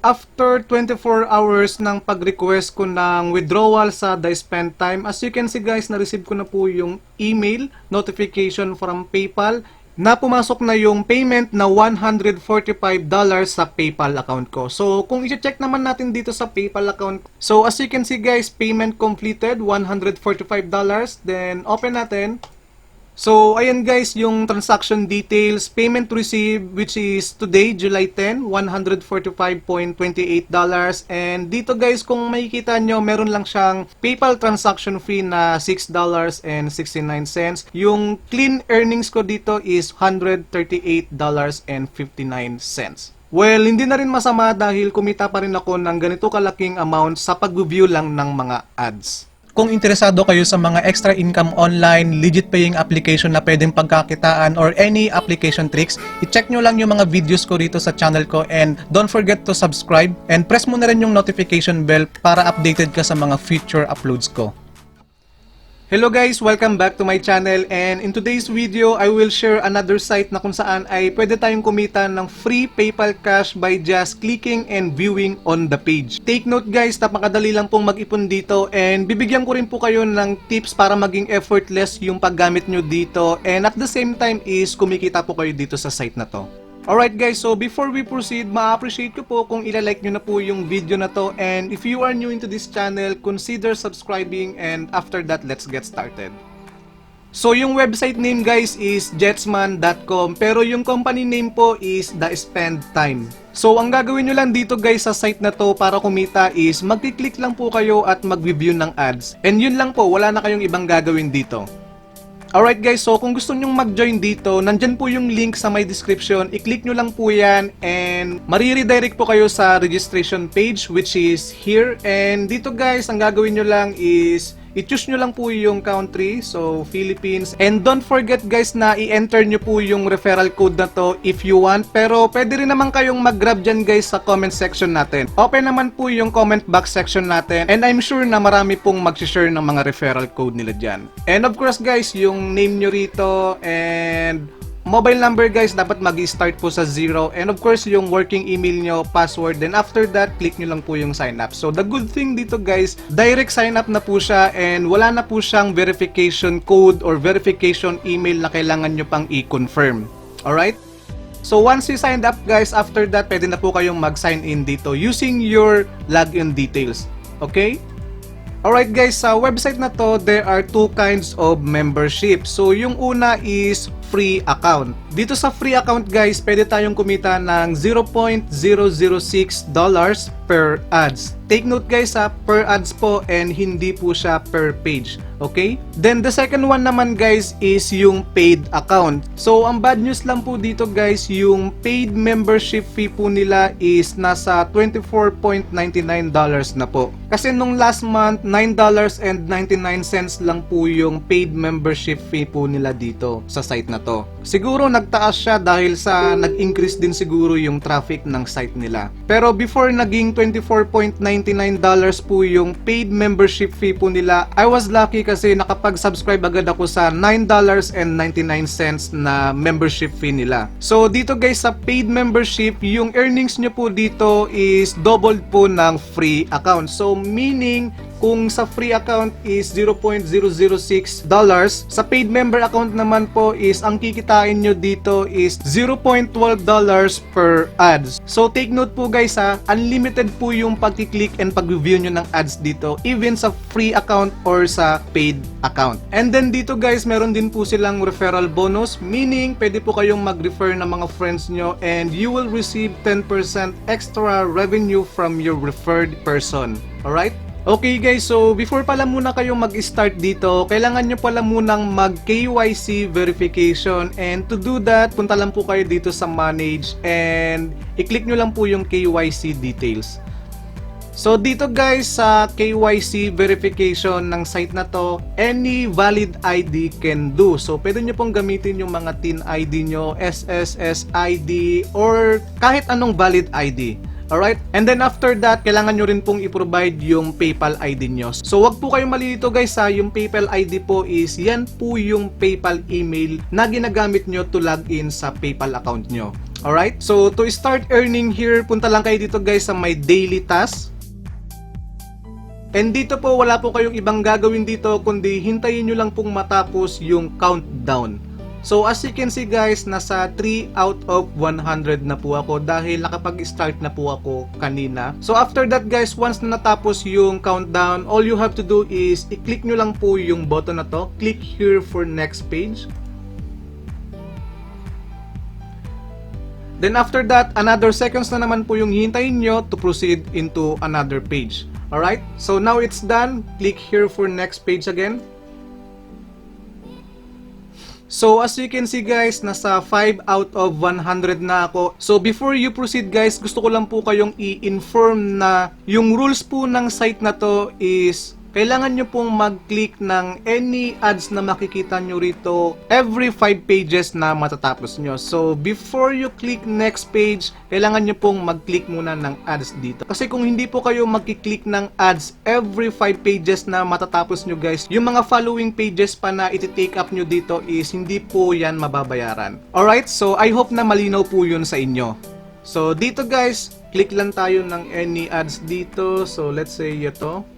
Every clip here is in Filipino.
after 24 hours ng pag-request ko ng withdrawal sa The Spend Time, as you can see guys, na-receive ko na po yung email notification from PayPal na pumasok na yung payment na $145 sa PayPal account ko. So, kung i-check naman natin dito sa PayPal account, so as you can see guys, payment completed, $145. Then, open natin. So, ayan guys, yung transaction details, payment received, which is today, July 10, $145.28. And dito guys, kung makikita nyo, meron lang siyang PayPal transaction fee na $6.69. Yung clean earnings ko dito is $138.59. Well, hindi na rin masama dahil kumita pa rin ako ng ganito kalaking amount sa pag-view lang ng mga ads. Kung interesado kayo sa mga extra income online, legit paying application na pwedeng pagkakitaan or any application tricks, i-check nyo lang yung mga videos ko rito sa channel ko and don't forget to subscribe and press mo na rin yung notification bell para updated ka sa mga future uploads ko. Hello guys! Welcome back to my channel, and in today's video, I will share another site na kung saan ay pwede tayong kumita ng free PayPal cash by just clicking and viewing on the page. Take note guys, napakadali lang pong mag-ipon dito, and bibigyan ko rin po kayo ng tips para maging effortless yung paggamit nyo dito, and at the same time is kumikita po kayo dito sa site na to. Alright guys, so before we proceed, ma-appreciate ko po kung ilalike nyo na po yung video na to, and if you are new into this channel, consider subscribing, and after that, let's get started. So yung website name guys is jetsman.com, pero yung company name po is The Spend Time. So ang gagawin nyo lang dito guys sa site na to para kumita is magkiklik lang po kayo at mag-review ng ads. And yun lang po, wala na kayong ibang gagawin dito. Alright guys, so kung gusto nyong mag-join dito, nandyan po yung link sa my description. I-click nyo lang po yan and mariredirect po kayo sa registration page which is here. And dito guys, ang gagawin nyo lang is i-choose nyo lang po yung country, so Philippines. And don't forget guys na i-enter nyo po yung referral code na to if you want. Pero pwede rin naman kayong mag-grab dyan guys sa comment section natin. Open naman po yung comment box section natin. And I'm sure na marami pong mag-share ng mga referral code nila dyan. And of course guys, yung name nyo rito and mobile number guys, dapat mag-start po sa 0. And of course, yung working email nyo, password. Then after that, click nyo lang po yung sign up. So the good thing dito guys, direct sign up na po siya and wala na po siyang verification code or verification email na kailangan nyo pang i-confirm. Alright? So once you signed up guys, after that, pwede na po kayong mag-sign in dito using your login details. Okay? Alright guys, sa website na to, there are two kinds of membership. So yung una is free account. Dito sa free account guys, pwede tayong kumita ng $0.006 per ads. Take note guys ha, per ads po and hindi po siya per page. Okay? Then the second one naman guys is yung paid account. So ang bad news lang po dito guys, yung paid membership fee po nila is nasa $24.99 na po. Kasi nung last month, $9.99 lang po yung paid membership fee po nila dito sa site na to. Siguro nagtaas siya dahil sa nag-increase din siguro yung traffic ng site nila. Pero before naging $24.99 po yung paid membership fee po nila, I was lucky kasi nakapag-subscribe agad ako sa $9.99 na membership fee nila. So dito guys sa paid membership, yung earnings nyo po dito is doubled po ng free account. So meaning, kung sa free account is $0.006, sa paid member account naman po is ang kikitain nyo dito is $0.12 per ads. So take note po guys ha, unlimited po yung pag-click and pag-review nyo ng ads dito, even sa free account or sa paid account. And then dito guys, meron din po silang referral bonus, meaning pwede po kayong mag-refer ng mga friends nyo and you will receive 10% extra revenue from your referred person. Alright? Okay guys, so before pala muna kayong mag-start dito, kailangan nyo pala munang mag-KYC verification, and to do that, punta lang po kayo dito sa manage and i-click nyo lang po yung KYC details. So dito guys sa KYC verification ng site na to, any valid ID can do. So pwede nyo pong gamitin yung mga TIN ID nyo, SSS ID, or kahit anong valid ID. Alright? And then after that, kailangan nyo rin pong i-provide yung PayPal ID nyo. So wag po kayong malilito guys ha, yung PayPal ID po is yan po yung PayPal email na ginagamit nyo to log in sa PayPal account nyo. Alright? So, to start earning here, punta lang kayo dito guys sa my daily task. And dito po, wala po kayong ibang gagawin dito, kundi hintayin nyo lang pong matapos yung countdown. So, as you can see guys, nasa 3 out of 100 na po ako dahil nakapag-start na po ako kanina. So, after that guys, once na natapos yung countdown, all you have to do is i-click nyo lang po yung button na to. Click here for next page. Then after that, another seconds na naman po yung hihintayin nyo to proceed into another page. Alright? So, now it's done. Click here for next page again. So, as you can see guys, nasa 5 out of 100 na ako. So, before you proceed guys, gusto ko lang po kayong i-inform na yung rules po ng site na to is kailangan nyo pong mag-click ng any ads na makikita nyo rito every 5 pages na matatapos nyo. So, before you click next page, kailangan nyo pong mag-click muna ng ads dito. Kasi kung hindi po kayo mag-click ng ads every 5 pages na matatapos nyo guys, yung mga following pages pa na iti-take up nyo dito is hindi po yan mababayaran. Alright, so I hope na malinaw po yun sa inyo. So, dito guys, click lang tayo ng any ads dito. So, let's say ito.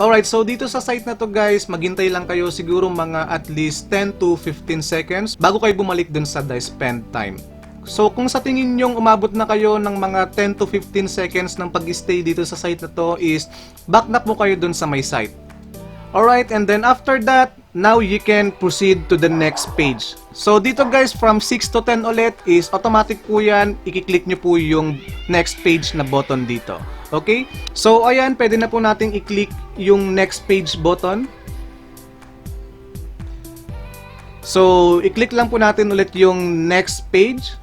Alright, so dito sa site na to guys, maghintay lang kayo siguro mga at least 10 to 15 seconds bago kayo bumalik dun sa the spend time. So kung sa tingin nyong umabot na kayo ng mga 10 to 15 seconds ng pag-stay dito sa site na to is back na po kayo dun sa my site. Alright, and then after that, now you can proceed to the next page. So dito guys, from 6 to 10 ulit is automatic po yan, i-click nyo po yung next page na button dito. Okay? So ayan, pwede na po nating i-click yung next page button. So i-click lang po natin ulit yung next page.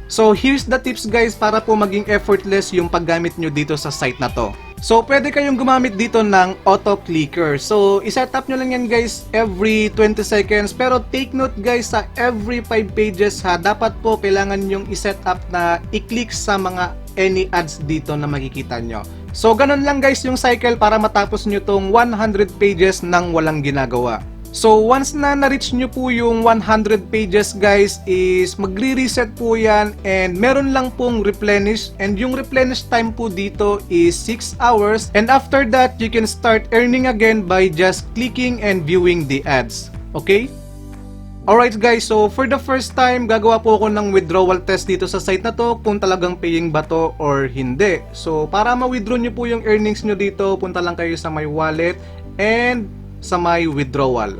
So here's the tips guys para po maging effortless yung paggamit nyo dito sa site na to. So pwede kayong gumamit dito ng auto clicker. So i-set up nyo lang yan guys every 20 seconds. Pero take note guys, sa every 5 pages ha, dapat po kailangan yung i-set up na i-click sa mga any ads dito na makikita nyo. So ganun lang guys yung cycle para matapos nyo tong 100 pages nang walang ginagawa. So once na na-reach nyo po yung 100 pages guys is magre-reset po yan and meron lang pong replenish, and yung replenish time po dito is 6 hours, and after that you can start earning again by just clicking and viewing the ads. Okay? Alright guys, so for the first time gagawa po ako ng withdrawal test dito sa site na to kung talagang paying ba to or hindi. So para ma-withdraw nyo po yung earnings nyo dito, punta lang kayo sa my wallet and sa my withdrawal.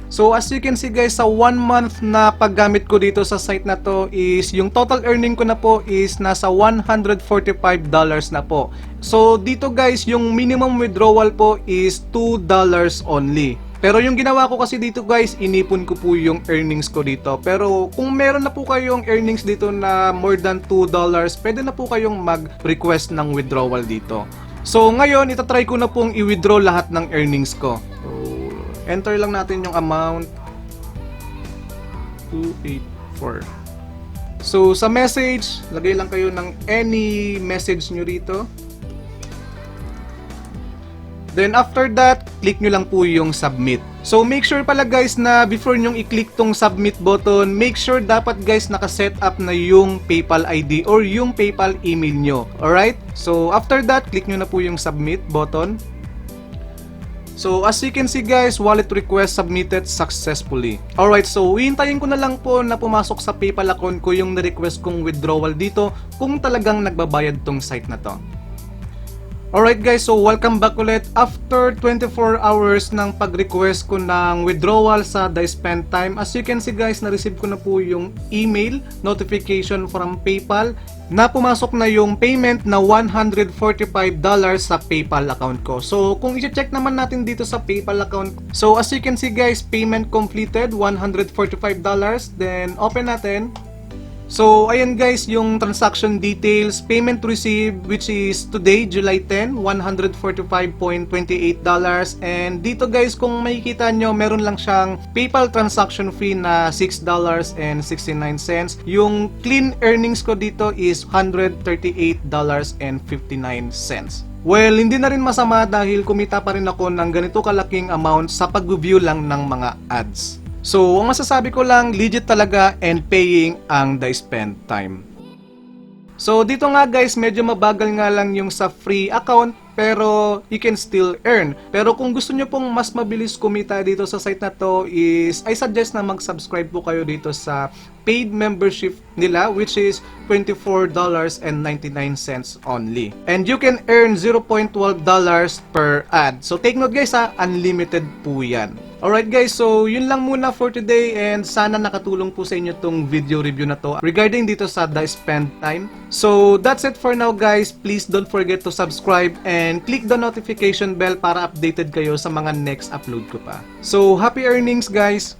So as you can see guys, sa 1 month na paggamit ko dito sa site na to is yung total earning ko na po is nasa $145 na po. So dito guys, yung minimum withdrawal po is $2 only. Pero yung ginawa ko kasi dito guys, inipon ko po yung earnings ko dito. Pero kung meron na po kayong earnings dito na more than $2, pwede na po kayong mag-request ng withdrawal dito. So ngayon, itatry ko na pong i-withdraw lahat ng earnings ko. So, enter lang natin yung amount 284. So sa message, lagay lang kayo ng any message nyo rito. Then after that, click nyo lang po yung submit. So make sure pala guys na before nyo i-click tong submit button, make sure dapat guys nakaset up na yung PayPal ID or yung PayPal email nyo. Alright? So after that, click nyo na po yung submit button. So as you can see guys, wallet request submitted successfully. Alright, so hihintayin ko na lang po na pumasok sa PayPal account ko yung na-request kong withdrawal dito kung talagang nagbabayad tong site na to. Alright guys, so welcome back ulit after 24 hours ng pag-request ko ng withdrawal sa The Spend Time. As you can see guys, na-receive ko na po yung email notification from PayPal na pumasok na yung payment na $145 sa PayPal account ko. So kung i-check naman natin dito sa PayPal account, so as you can see guys, payment completed $145. Then open natin. So, ayan guys, yung transaction details, payment received, which is today, July 10, $145.28. And dito guys, kung makikita nyo, meron lang siyang PayPal transaction fee na $6.69. Yung clean earnings ko dito is $138.59. Well, hindi na rin masama dahil kumita pa rin ako ng ganito kalaking amount sa pag-view lang ng mga ads. So, ang masasabi ko lang, legit talaga and paying ang the spend time. So, dito nga guys, medyo mabagal nga lang yung sa free account, pero you can still earn. Pero kung gusto nyo pong mas mabilis kumita dito sa site na to is, I suggest na mag-subscribe po kayo dito sa paid membership nila, which is $24.99 only. And you can earn $0.12 per ad. So take note guys ha, unlimited po yan. Alright guys, so yun lang muna for today and sana nakatulong po sa inyo tong video review na to regarding dito sa The Spend Time. So that's it for now guys. Please don't forget to subscribe and click the notification bell para updated kayo sa mga next upload ko pa. So happy earnings guys!